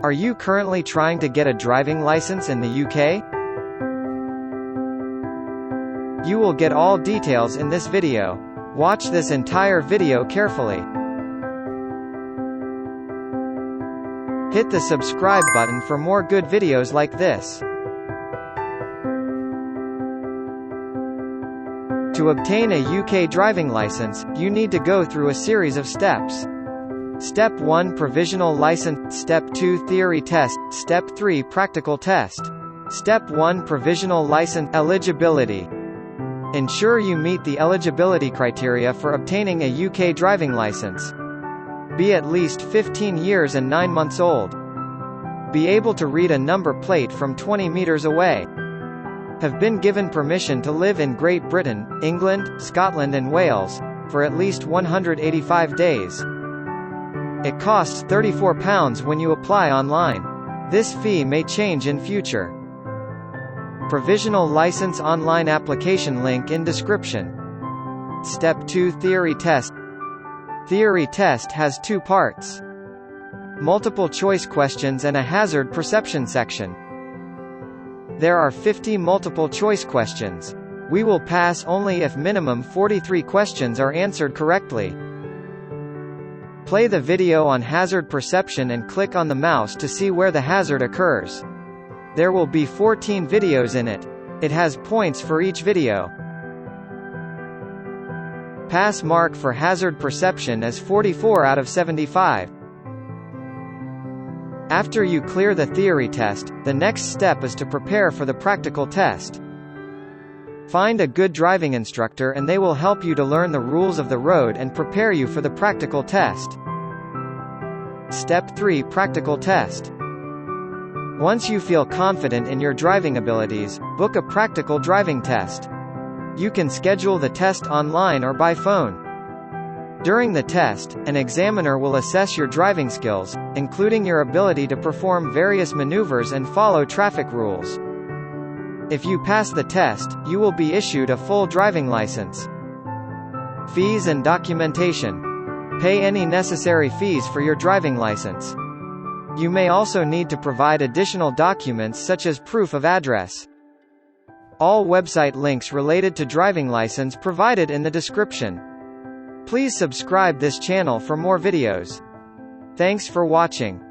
Are you currently trying to get a driving license in the UK? You will get all details in this video. Watch this entire video carefully. Hit the subscribe button for more good videos like this. To obtain a UK driving license, you need to go through a series of steps. Step 1 Provisional License. Step 2 Theory Test. Step 3 Practical Test. Step 1 Provisional License. Eligibility. Ensure you meet the eligibility criteria for obtaining a UK driving license. Be at least 15 years and 9 months old. Be able to read a number plate from 20 meters away. Have been given permission to live in Great Britain, England, Scotland and Wales, for at least 185 days. It costs £34 when you apply online. This fee may change in future. Provisional license online application link in description. Step 2 Theory Test. Theory test has 2 parts. Multiple choice questions and a hazard perception section. There are 50 multiple choice questions. We will pass only if minimum 43 questions are answered correctly. Play the video on hazard perception and click on the mouse to see where the hazard occurs. There will be 14 videos in it. It has points for each video. Pass mark for hazard perception is 44 out of 75. After you clear the theory test, the next step is to prepare for the practical test. Find a good driving instructor and they will help you to learn the rules of the road and prepare you for the practical test. Step 3 Practical Test. Once you feel confident in your driving abilities, book a practical driving test. You can schedule the test online or by phone. During the test, an examiner will assess your driving skills, including your ability to perform various maneuvers and follow traffic rules. If you pass the test, you will be issued a full driving license. Fees and documentation. Pay any necessary fees for your driving license. You may also need to provide additional documents such as proof of address. All website links related to driving license provided in the description. Please subscribe this channel for more videos. Thanks for watching.